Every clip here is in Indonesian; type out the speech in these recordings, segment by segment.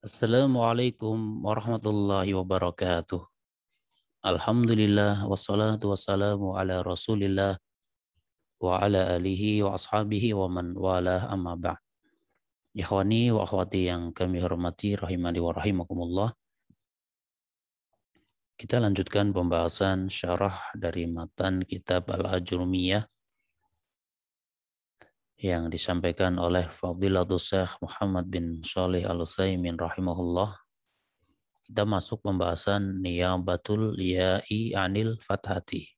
Assalamualaikum warahmatullahi wabarakatuh. Alhamdulillah wassalatu wassalamu ala Rasulillah wa ala alihi wa ashabihi wa man walah amma ba'd. Ikhwani wa akhwati yang kami hormati rahimani wa rahimakumullah. Kita lanjutkan pembahasan syarah dari matan kitab Al-Ajrumiyah yang disampaikan oleh Fadilatul Syekh Muhammad bin Shalih Al-Utsaimin rahimahullah. Kita masuk pembahasan niyabatul ya'i anil fathati.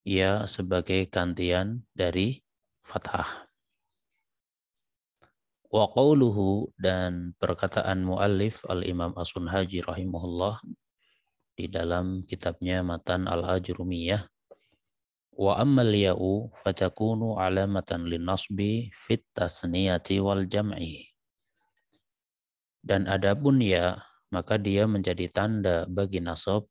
Ya sebagai gantian dari fathah. Wa qawluhu, dan perkataan muallif al-Imam As-Sunhaji rahimahullah di dalam kitabnya Matan Al-Ajrumiyah. Wa ammal ya'u fatakunu alamatan linnasbi fit tasniyati wal jam'i. Dan adapun ya, maka dia menjadi tanda bagi nasab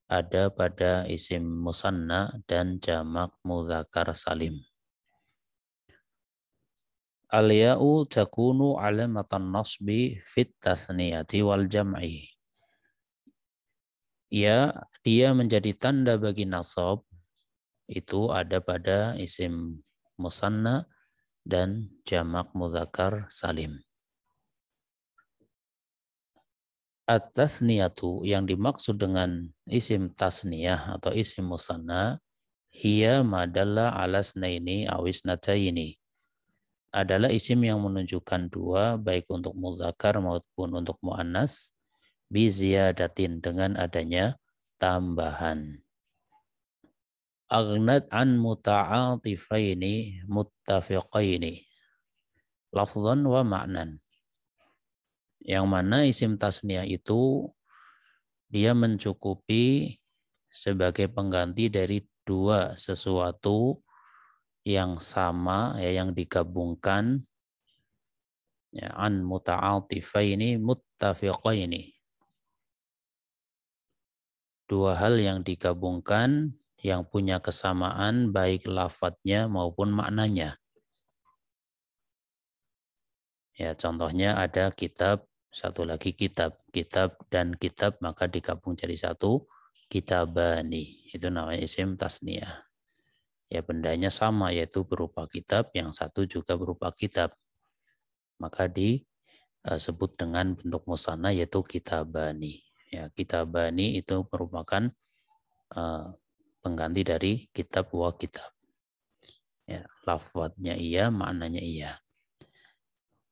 ada pada isim musanna dan jamak mudzakkar salim. Al-ya'u takunu alamatan nasbi fit tasniyati wal jam'i. Ya, dia menjadi tanda bagi nasab itu ada pada isim musanna dan jamak mudzakkar salim. At-tasniyatu, yang dimaksud dengan isim tasniyah atau isim musanna, hiya madalla ala snaini awis nataini, adalah isim yang menunjukkan dua, baik untuk mudzakkar maupun untuk muannas, bi ziyadatin, dengan adanya tambahan. Aghnat an muta'atifaini muttafiqaini lafdhan wa ma'nan. Yang mana isim tasniyah itu dia mencukupi sebagai pengganti dari dua sesuatu yang sama, ya, yang digabungkan, ya, an muta'atifaini muttafiqaini. Dua hal yang digabungkan yang punya kesamaan baik lafadznya maupun maknanya. Ya, contohnya ada kitab, satu lagi kitab. Kitab dan kitab maka digabung jadi satu, kitabani. Itu namanya isim tasniyah. Ya, bendanya sama, yaitu berupa kitab, yang satu juga berupa kitab. Maka disebut dengan bentuk musanna yaitu kitabani. Ya, kitabani itu merupakan pengganti dari kitab wa kitab. Ya, lafadznya iya, maknanya iya.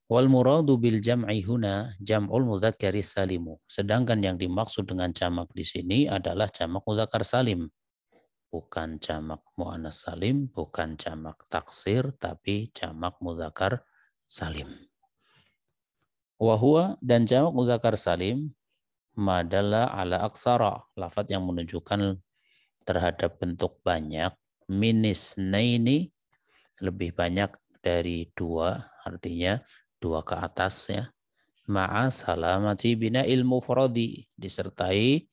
Wal muradu bil jam'i huna jam'ul mudzakkari salimu. Sedangkan yang dimaksud dengan jamak di sini adalah jamak mudzakkar salim. Bukan jamak muannas salim, bukan jamak taksir, tapi jamak mudzakkar salim. Wa huwa, dan jamak mudzakkar salim, madalla ala aksara, lafadz yang menunjukkan terhadap bentuk banyak, minisnaini, lebih banyak dari dua, artinya dua ke atas, ya. Ma'a salamati bina ilmu mufradi, disertai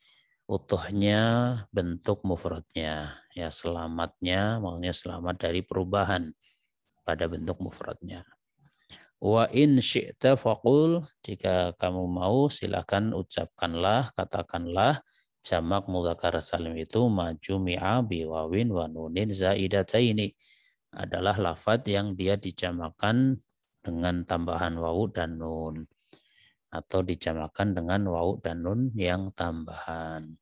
utuhnya bentuk mufradnya, ya, selamatnya, maksudnya selamat dari perubahan pada bentuk mufradnya. Wa in syi'ta faqul, jika kamu mau silakan ucapkanlah, katakanlah jamak mudzakkar salim itu majumi'a biwawin wa nunin zaidataini, adalah lafadz yang dia dijamakan dengan tambahan wawu dan nun, atau dijamakan dengan wawu dan nun yang tambahan.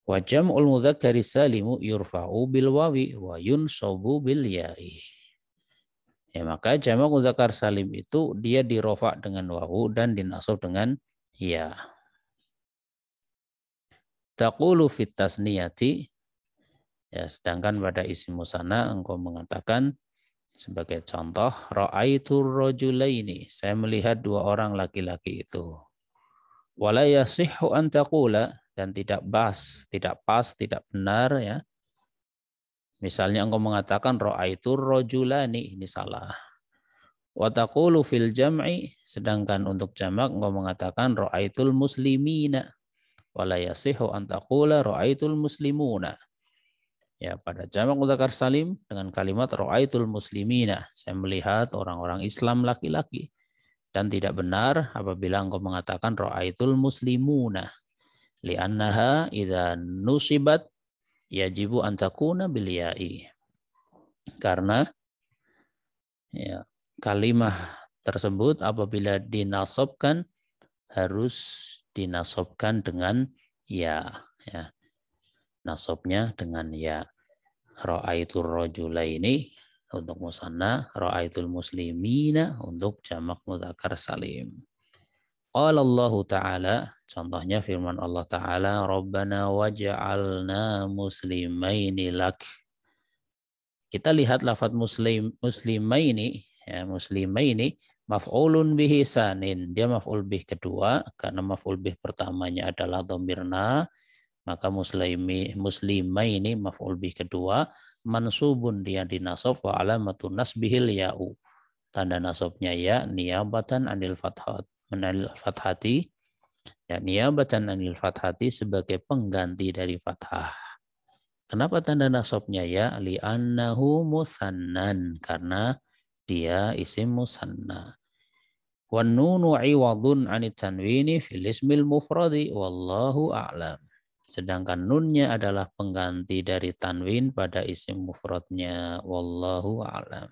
Wa jam'ul mudzakkari salimu yurfa'u bil wawi wa yunsabu bil ya'i. Ya, maka jamak mudzakkar salim itu dia dirofa dengan wawu dan dinasab dengan ya. Taqulu fit tasniyati, ya, sedangkan pada isim musanna engkau mengatakan sebagai contoh, ra'aitur rajulaini, saya melihat dua orang laki-laki itu. Wala yasihhu an taqula, dan tidak pas, tidak benar, ya. Misalnya engkau mengatakan ra'aitur rajulani, ini salah. Wa taqulu fil jam'i, sedangkan untuk jamak engkau mengatakan ra'aitul muslimina. Wala yasihhu an taqula ra'aitul muslimuna. Ya, pada jamak mudzakkar salim dengan kalimat ra'aitul muslimina, saya melihat orang-orang Islam laki-laki. Dan tidak benar apabila engkau mengatakan ra'aitul muslimuna. Li'annaha idza nusibat yajibu an takuna bil ya'i. Karena ya, kalimah tersebut apabila dinasobkan harus dinasobkan dengan ya. Nasobnya dengan ya. Ra'aitul rajulaini untuk musanna, ra'aitul muslimina untuk jamak mudzakkar salim. Qala Allah Ta'ala, contohnya firman Allah Ta'ala, Rabbana waj'alna muslimaini lak. Kita lihat lafaz muslimaini, ya muslimaini maf'ulun bihi sanin. Dia maf'ul bih kedua karena maf'ul bih pertamanya adalah dhamirna. Maka muslimaini maf'ul bih kedua mansubun dia dinasab wa alamatun nasbihil ya'u. Tanda nasabnya ya niyabatan anil fathati ya niyabatan anil fathati sebagai pengganti dari fathah. Kenapa tanda nasabnya ya? Li'annahu musannan karena dia isim musanna. Wan nunu iwadun anit tanwini fil ismil mufradi wallahu a'lam. Sedangkan nunnya adalah pengganti dari tanwin pada isim mufradnya. Wallahu a'lam.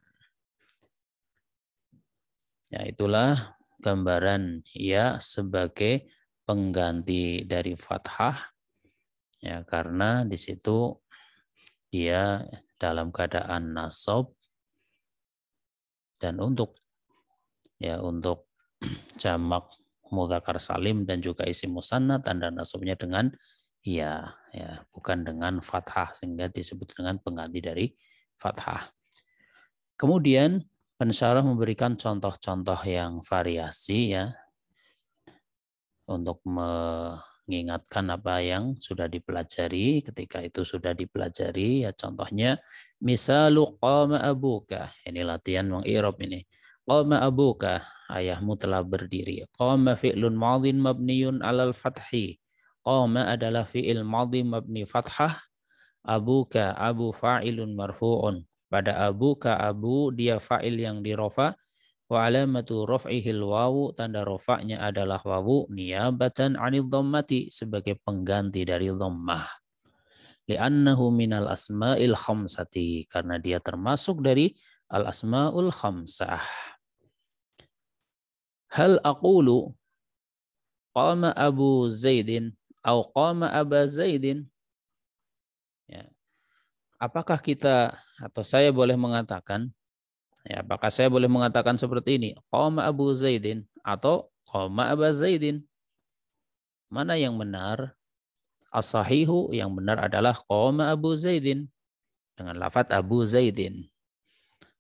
Ya, itulah gambaran ya sebagai pengganti dari fathah. Ya, karena di situ dia dalam keadaan nasab dan untuk jamak mudzakkar salim dan juga isim musanna tanda nasabnya dengan ya, bukan dengan fathah sehingga disebut dengan pengganti dari fathah. Kemudian pensyarah memberikan contoh-contoh yang variasi ya untuk mengingatkan apa yang sudah dipelajari. Ketika itu sudah dipelajari ya contohnya misalu qama abuka. Ini latihan mengirob ini. Qama abuka, ayahmu telah berdiri. Qama fi'lun madhin mabniyun alal fathi. Qama adalah fi'il madhi mabni fathah. Abuka, abu fa'ilun marfu'un. Pada abuka, abu dia fa'il yang dirofa. Wa alamatu raf'ihil wawu, tanda rofa'nya adalah wawu. Niyabatan anil dhammati, sebagai pengganti dari dhammah. Li'annahu minal asma'il khamsati, karena dia termasuk dari al-asma'ul khamsah. Hal aqulu qama Abu Zaidin atau qama Aba Zaidin. Ya. Apakah kita atau saya boleh mengatakan, ya, apakah saya boleh mengatakan seperti ini? Qama Abu Zaidin atau qama Aba Zaidin. Mana yang benar? As-sahihu, yang benar adalah qama Abu Zaidin dengan lafaz Abu Zaidin.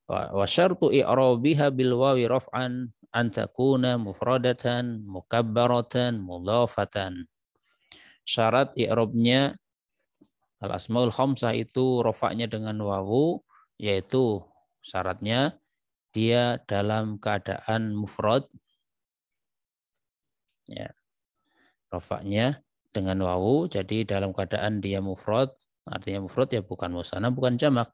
Wa syartu i'rabiha bil wawi raf'an an takuna mufradatan mukabbaratan mudhafatan. Syarat i'rabnya al-asmaul khamsah itu rafa'nya dengan wawu, yaitu syaratnya dia dalam keadaan mufrad, ya, rafa'nya dengan wawu, jadi dalam keadaan dia mufrad, artinya mufrad ya bukan musanna, bukan jamak.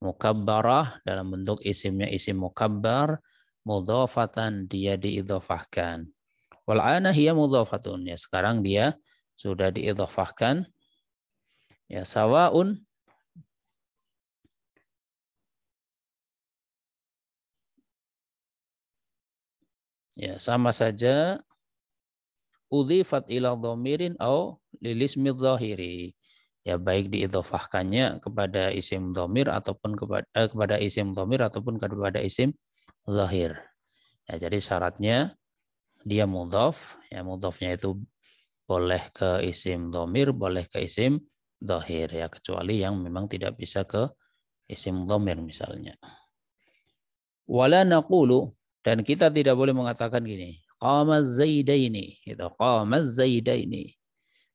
Mukabbarah dalam bentuk isimnya isim mukabbar, mudhafatan dia diidhafahkan. Wal ana hiya mudhafatun, ya sekarang dia sudah diidhafahkan. Ya sawaun ya sama saja udhifat ila dhamirin au lil ismi dhahiri. Ya baik diidhafahkannya kepada isim dhamir ataupun kepada isim dhamir ataupun kepada isim zahir. Ya, jadi syaratnya dia mudhaf, ya mudhafnya itu boleh ke isim dhamir, boleh ke isim zahir, ya kecuali yang memang tidak bisa ke isim dhamir misalnya. Wala naqulu, dan kita tidak boleh mengatakan gini, qama zaidaini, itu qama zaidaini.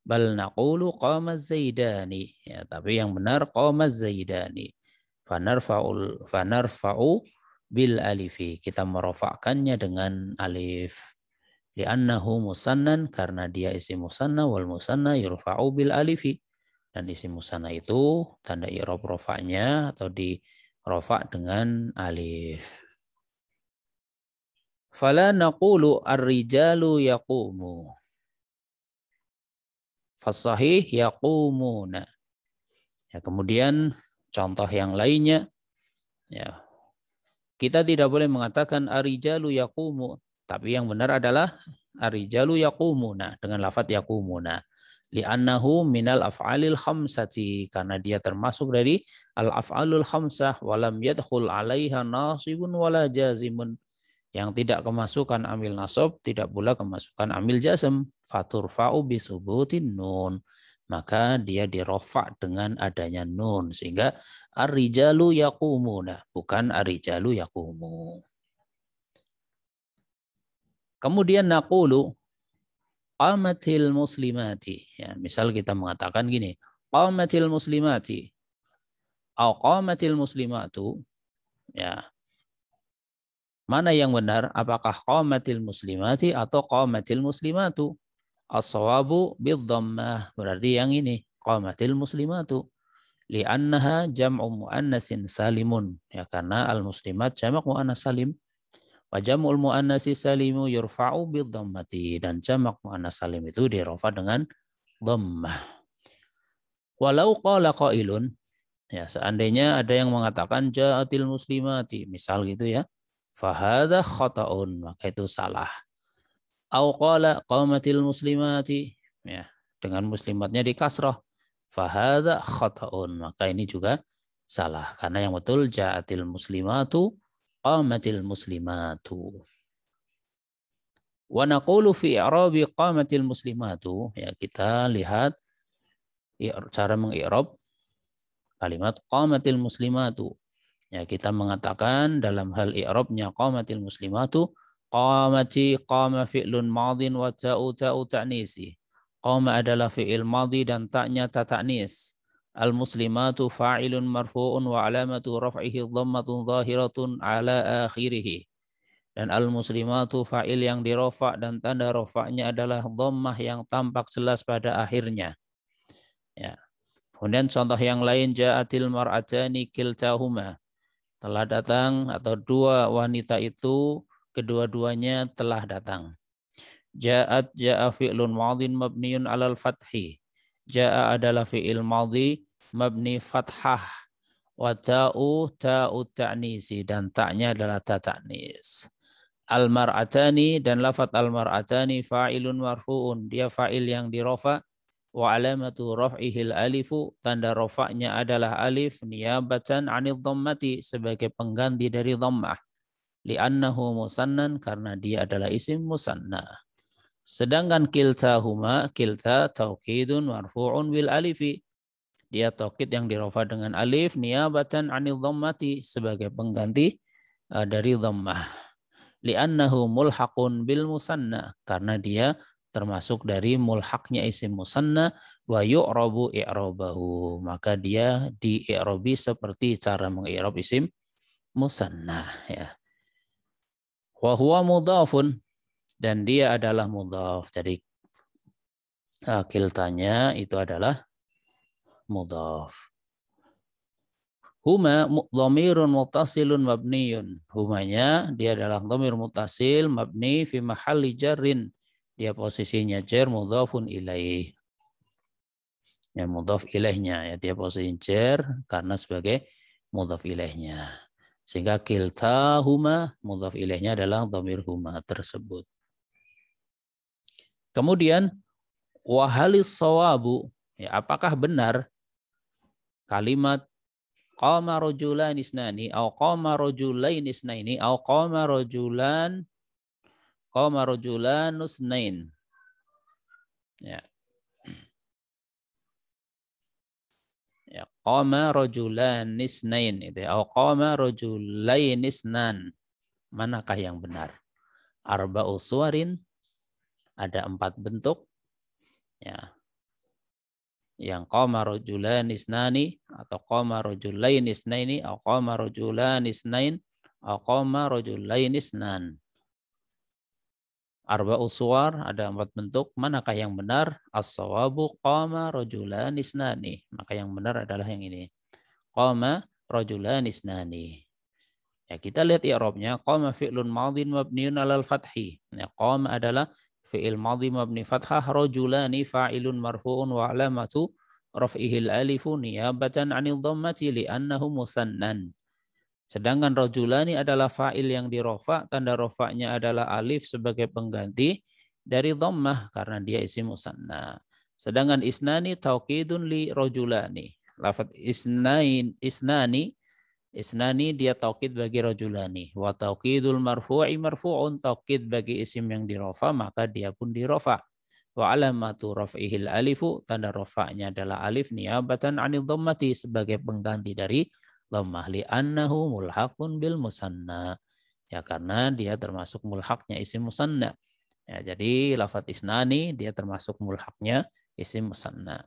Bal naqulu qama zaidani, ya tapi yang benar qama zaidani. Fanarfa'u bil alifi, kita merofakkannya dengan alif. Li'annahu musannan, karena dia isim musanna, wal musanna yurfa'u bil alifi, dan isim musanna itu tanda i'rab rofa'nya atau di rofa' dengan alif. Fala naqulu ar-rijalu yaqumu. Fasahih yaqumuna. Ya, kemudian contoh yang lainnya, ya, kita tidak boleh mengatakan ar-rijalu yaqumu, tapi yang benar adalah ar-rijalu yaqumuna dengan lafadz yaqumuna. Li'annahu minal af'alil khamsati, karena dia termasuk dari al-af'alul khamsah, walam yadkhul 'alaiha nasibun wala jazimun, yang tidak kemasukan amil nasab, tidak pula kemasukan amil jazm. Faturfa'u bisubutin nun, maka dia dirofa dengan adanya nun, sehingga ar-rijalu yaqumuna, bukan ar-rijalu yaqumu. Kemudian naqulu qamatil muslimati. Ya, misal kita mengatakan gini, qamatil muslimati atau qamatil muslimatu. Ya, mana yang benar? Apakah qamatil muslimati atau qamatil muslimatu? As-sawabu bid-dhammah. Berarti yang ini qamatil muslimatu. Li'annaha jam'u muannasin salimun. Ya, karena al-muslimat jamak muannas salim. Wa jam'ul muannasi salimu yurfa'u bid-dhammati, dan jamak muannas salim itu dirofa dengan dhammah. Walau qala qailun, ya, seandainya ada yang mengatakan ja'atil muslimati, misal gitu ya. Fahadha khata'un, maka itu salah. Au qala qamatil muslimati, ya, dengan muslimatnya di kasrah. Fahadha khata'un, maka ini juga salah. Karena yang betul ja'atil muslimatu, qamatil muslimatu. Wa naqulu fi i'rabi qamatil muslimatu, ya, kita lihat cara mengi'rab kalimat qamatil muslimatu. Ya, kita mengatakan dalam hal i'rabnya qamatil muslimatu, qamati, qama fi'lun madin wa ta'u ta'u ta'nisi. Qama adalah fi'il madhi dan ta'nya ta ta'nis. Al muslimatu fa'ilun marfu'un wa alamatu raf'ihi dhammatun zahiratun ala akhirih. Dan al muslimatu fa'il yang dirofa dan tanda rofa'nya adalah dhammah yang tampak jelas pada akhirnya. Ya. Kemudian contoh yang lain, ja'atil mar'atani kiltahuma. Telah datang atau dua wanita itu kedua-duanya telah datang. Ja'at, ja'a fi'lun madhin mabniun 'alal fathi. Ja'a adalah fi'il madhi mabni fathah. Wa ta'u ta'u ta'nisi, dan ta'nya adalah ta ta'nis. Al-mar'atani, dan lafadz al-mar'atani fa'ilun marfu'un, dia fa'il yang dirofa. Wa alamatu raf'ihil alifu, tanda rafa'nya adalah alif niyabatan 'anil dhammati, sebagai pengganti dari dhammah. Li'annahu musannan, karena dia adalah isim musanna. Sedangkan kiltahuma, kilta taukidun marfu'un bil alifi, dia taukid yang dirafa dengan alif niyabatan 'anil dhammati, sebagai pengganti dari dhammah. Li'annahu mulhaqun bil musanna, karena dia termasuk dari mulhaknya isim musanna. Wa yu'rabu i'rabahu, maka dia di-i'rabi seperti cara mengi'rab isim musanna, ya. Wa huwa mudhafun, dan dia adalah mudhaf. Jadi kiltanya itu adalah mudhaf. Huma dhamirun muttasilun mabniyun. Humanya dia adalah dhamir muttasil mabni fi mahalli jarrin. Dia posisinya jar mudhafun ilaih. Ya, mudhaf ilaihnya, ya, dia posisi jar karena sebagai mudhaf ilaihnya. Sehingga kiltahuma, mudhaf ilaihnya adalah dhamir huma tersebut. Kemudian wahalis sawabu, ya, apakah benar kalimat qama rajulan isnani au qama rajulain isnaini au qama rajulan usnain. Ya. Ya, qama rajulan isnain itu, au qama rajulain isnan. Manakah yang benar? Arba'u suwarin, ada 4 bentuk. Ya. Yang qama rajulan isnani atau qama rajulain isnaini au qama rajulan isnain au qama rajulain isnan. Arba'u suwar, ada 4 bentuk. Manakah yang benar? As-sawabu qama rajulan isnani. Maka yang benar adalah yang ini. Qama rajulan isnani. Ya, kita lihat i'rabnya, qama fi'lun madhin mabniun 'alal fathi. Ya, qama adalah fi'il madhi mabni fathah, rajulani fa'ilun marfu'un wa 'alamatu raf'ihil alifu niyabatan 'anil dhammati li'annahu musannan. Sedangkan rajulani adalah fa'il yang dirofa, tanda rofa'nya adalah alif sebagai pengganti dari dhammah karena dia isim musanna. Sedangkan isnani taukidun li rajulani. Lafaz isnani dia taukid bagi rajulani. Wa taukidul marfu'i marfu'un, taukid bagi isim yang dirofa maka dia pun dirofa. Wa alamatu raf'ihil alifu, tanda rofa'nya adalah alif niyabatan 'anil dhammati sebagai pengganti dari dhammah li'annahu mulhaqun bil musanna. Ya karena dia termasuk mulhaqnya isim musanna. Ya, jadi lafaz isnani dia termasuk mulhaqnya isim musanna.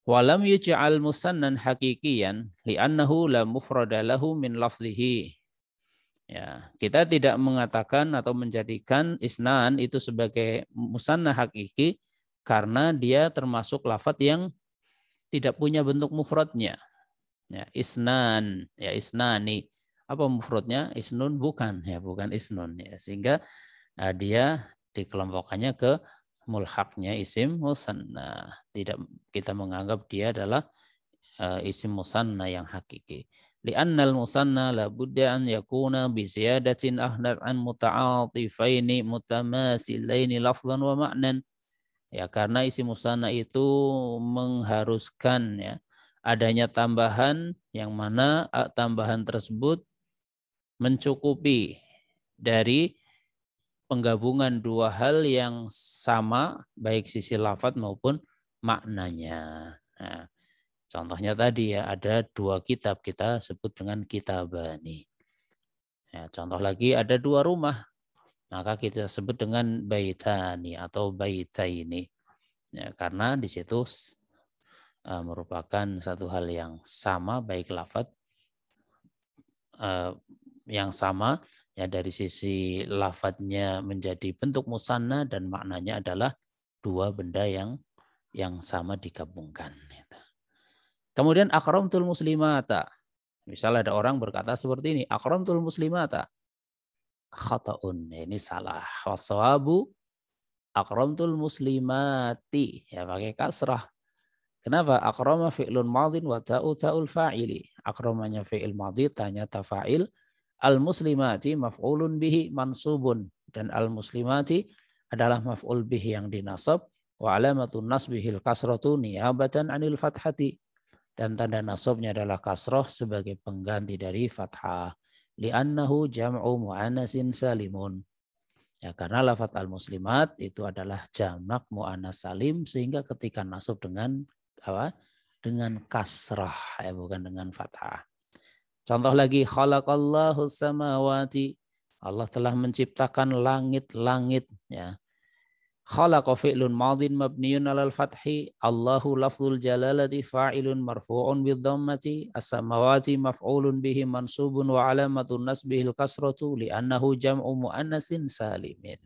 Walam yuj'al musannan hakikiyan li'annahu la mufrada lahu min lafzihi. Ya, kita tidak mengatakan atau menjadikan isnan itu sebagai musanna hakiki karena dia termasuk lafaz yang tidak punya bentuk mufradnya. Ya, isnan, ya isnani. Apa mufradnya? Isnun bukan, ya bukan isnun ya. Sehingga dia dikelompokkannya ke mulhaqnya isim musanna. Tidak kita menganggap dia adalah isim musanna yang hakiki. Li'annal musanna la budda an yakuna bi ziyadatin ahnat an muta'atifaini mutamasilaini lafzan wa ma'nan. Ya karena isim musanna itu mengharuskan ya adanya tambahan yang mana tambahan tersebut mencukupi dari penggabungan dua hal yang sama baik sisi lafaz maupun maknanya. Nah, contohnya tadi ya ada dua kitab kita sebut dengan kitabani. Ya, contoh lagi ada dua rumah maka kita sebut dengan baitani atau baitaini. Ya, karena di situ merupakan satu hal yang sama baik lafaz yang sama ya dari sisi lafadznya menjadi bentuk musanna dan maknanya adalah dua benda yang sama digabungkan. Kemudian akramtul muslimata. Misal ada orang berkata seperti ini, akramtul muslimata. Khata'un, ini salah. Wassawabu akramtul muslimati, ya pakai kasrah. Kenapa? Akrama fi'lun madhin wa ta'u ta'ul fa'ili. Akramanya fi'il madhi, tanya tafa'il. Al-muslimati maf'ulun bihi mansubun. Dan al-muslimati adalah maf'ul bihi yang dinasab. Wa alamatun nasbihil kasratu niyabatan anil fathati. Dan tanda nasabnya adalah kasrah sebagai pengganti dari fathah. Li'annahu jam'u mu'anasin salimun. Ya, karena lafaz al-muslimat itu adalah jamak mu'anas salim sehingga ketika nasab dengan apa? Dengan kasrah ya bukan dengan fathah. Contoh lagi khalaqallahu samawati. Allah telah menciptakan langit-langit ya. Khalaqa fi'lun madhin mabniun 'alal fathi. Allahu lafzul jalalati fa'ilun marfu'un bidhammati. As-samawati maf'ulun bihi mansubun wa 'alamatun nasbihil kasratu li'annahu jam'u muannasin salimin.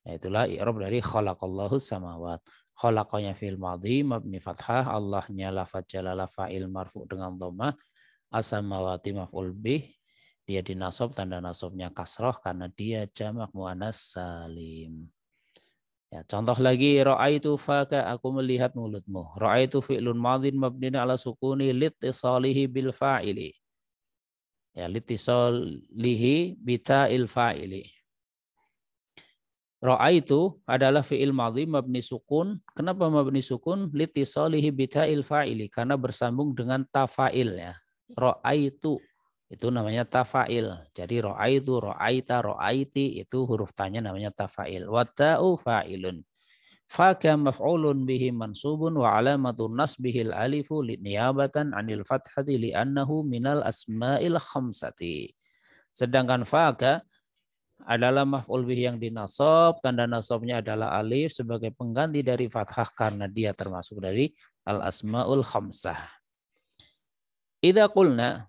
Itulah i'rab dari khalaqallahu samawat. Khalaqanya fi'il madhi mabni fathah. Allahnya lafaz jalalah fa'il marfu' dengan dhammah. As-samawati maf'ul bih. Dia dinasab, tanda nasabnya kasrah karena dia jamak muannas salim. Ya, contoh lagi ra'aitu faka, aku melihat mulutmu. Ra'aitu fi'lun madhin mabniun 'ala sukuni litisalihi bil fa'ili. Ya, litisalihi bita'il fa'ili. Ra'aitu adalah fi'il madhi mabni sukun. Kenapa mabni sukun? Litisalihi bita'il fa'ili, karena bersambung dengan tafa'il ya. Ra'aitu itu namanya tafa'il. Jadi ra'aitu, ra'aita, ra'aiti itu huruf tanya namanya tafa'il. Wa ta'u fa'ilun. Faka maf'ulun bihi mansubun wa alamatun nasbihil alifu niyabatan 'anil fathati li'annahu minal asma'il khamsati. Sedangkan faka adalah maf'ul bihi yang dinasab, tanda nasabnya adalah alif sebagai pengganti dari fathah karena dia termasuk dari al asmaul khamsah. Idza qulna,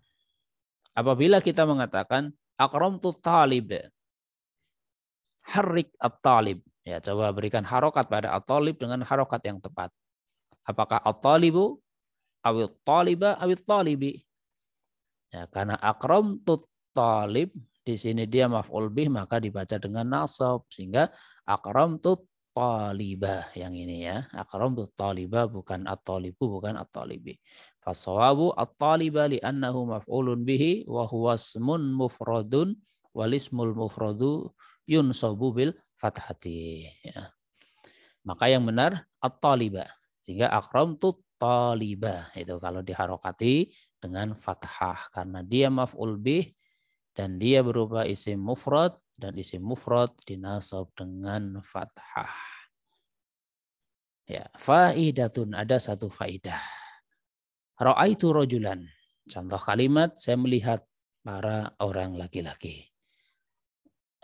apabila kita mengatakan akramtu talib, harrik at-talib. Ya, coba berikan harokat pada at-talib dengan harokat yang tepat. Apakah at-talibu, awit taliba, awit talibi? Ya, karena akramtut talib di sini dia maf'ul bih maka dibaca dengan nasab sehingga akramtut talibah yang ini ya. Akramtut talibah bukan at-talibu bukan at-talibi. Fasawabu at-taliba li'annahu maf'ulun bihi wa huwa ismun mufradun wal ismul mufradu yunsabu bil fathati. Ya. Maka yang benar at-talibah. Sehingga akramtut talibah itu kalau diharokati dengan fathah karena dia maf'ul bih dan dia berupa isim mufrad dan isim mufrad dinasab dengan fathah. Ya, faidatun ada satu faidah. Ra'aitu rajulan. Contoh kalimat saya melihat para orang laki-laki.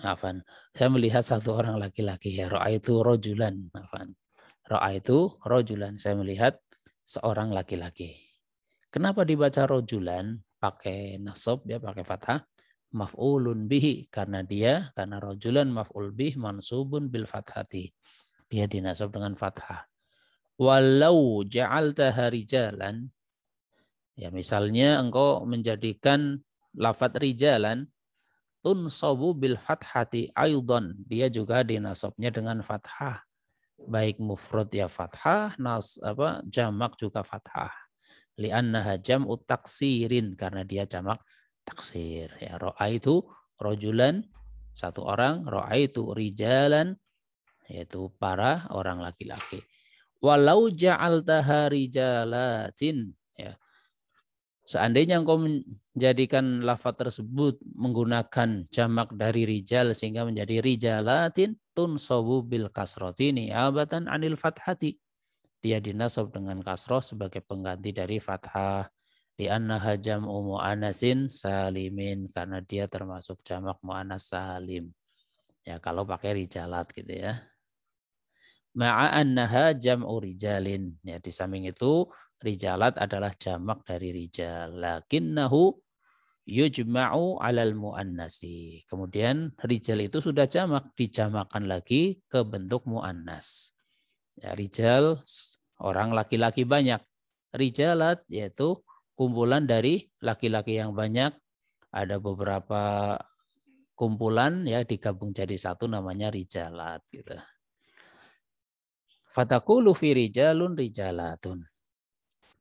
Afan. Saya melihat satu orang laki-laki ya. Ra'aitu rajulan. Afan. Ra'aitu rajulan. Saya melihat seorang laki-laki. Kenapa dibaca rajulan pakai nasab ya pakai fathah? Maf'ulun bihi karena rajulan maf'ul bih mansubun bil fathati. Dia dinasab dengan fathah. Walau ja'altaha rijalan ya misalnya engkau menjadikan lafadz rijalan tunsabu bil fathati aidan dia juga dinasabnya dengan fathah. Baik mufrad ya fathah, jamak juga fathah. Li'annaha jam'u taksirin karena dia jamak taksir. Ya, ra'aitu rajulan satu orang, ra'aitu rijalan yaitu para orang laki-laki. Walau ja'altaha rijalatin ya. Seandainya engkau menjadikan lafaz tersebut menggunakan jamak dari rijal sehingga menjadi rijalatin tunsabu bil kasrati ni'abatan anil fathati. Dia dinasab dengan kasroh sebagai pengganti dari fathah. Li'annaha jam'u mu'anasin salimin. Karena dia termasuk jamak mu'anas salim. Ya kalau pakai rijalat gitu ya. Ma'annaha jam'u rijalin. Ya di samping itu rijalat adalah jamak dari rijal. Lakinnahu yujma'u alal mu'annasi. Kemudian rijal itu sudah jamak. Dijamakan lagi ke bentuk mu'annas. Ya, rijal orang laki-laki banyak. Rijalat yaitu kumpulan dari laki-laki yang banyak. Ada beberapa kumpulan ya digabung jadi satu namanya rijalat gitu. Fataqulu fi rijalun rijalatun.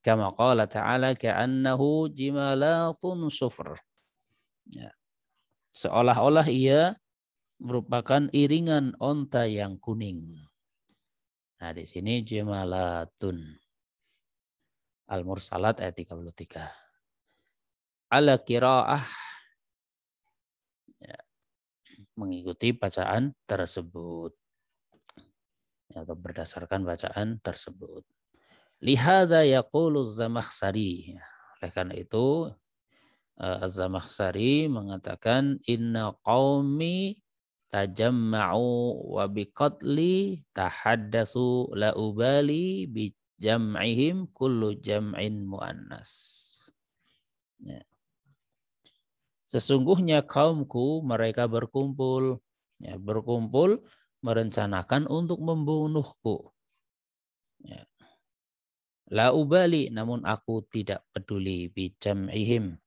Kama qala ta'ala ka'annahu jimalatun sufr. Ya. Seolah-olah ia merupakan iringan onta yang kuning. Nah, di sini jimalatun. Al-Mursalat ayat 33. Ala qiraah ya, mengikuti bacaan tersebut atau berdasarkan bacaan tersebut. Lihada yaqulu Az-Zamakhsyari. Oleh karena itu Az-Zamakhsyari mengatakan inna qaumi tajamma'u wa biqatli tahaddatsu la ubali bi jam'ihim kullu jam'in muannas. Ya. Sesungguhnya kaumku mereka berkumpul merencanakan untuk membunuhku. Ya. La ubali namun aku tidak peduli bi jam'ihim.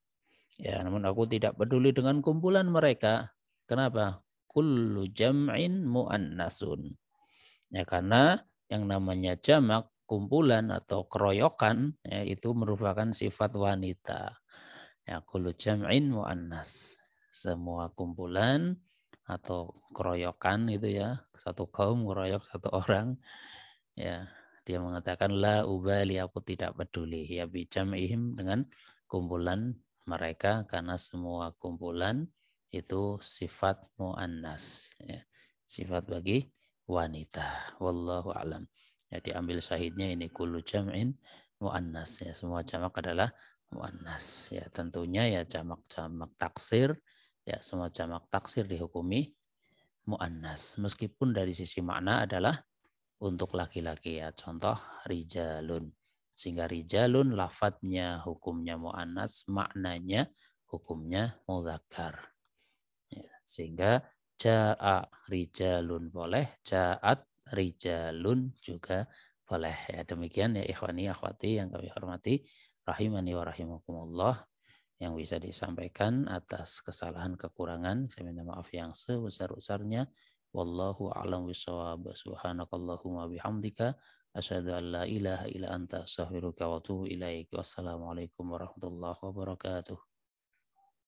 Ya, namun aku tidak peduli dengan kumpulan mereka. Kenapa? Kullu jam'in muannasun. Ya, karena yang namanya jamak, kumpulan atau keroyokan ya, itu merupakan sifat wanita. Ya, kullu jam'in muannas. Semua kumpulan atau keroyokan itu ya, satu kaum keroyok satu orang. Ya, dia mengatakan la ubali aku tidak peduli ya bi jam'ihim dengan kumpulan mereka karena semua kumpulan itu sifat muannas ya. Sifat bagi wanita. Wallahu alam. Ya diambil syahidnya ini kullu jam'in muannas ya. Semua jamak adalah muannas ya. Tentunya ya jamak-jamak taksir ya semua jamak taksir dihukumi muannas meskipun dari sisi makna adalah untuk laki-laki ya. Contoh rijalun. Sehingga rijalun lafadznya hukumnya mu'annas, maknanya hukumnya muzakkar. Ya, sehingga ja'a rijalun boleh, ja'at rijalun juga boleh. Ya, demikian ya ikhwani akhwati yang kami hormati. Rahimani wa rahimakumullah. yang bisa disampaikan. Atas kesalahan kekurangan saya minta maaf yang sebesar-besarnya. Wallahu a'lam bishawab. Subhanakallahumma bihamdika asyhadu an la ilaha illa anta astaghfiruka wa atubu ilaik. Wassalamualaikum warahmatullahi wabarakatuh.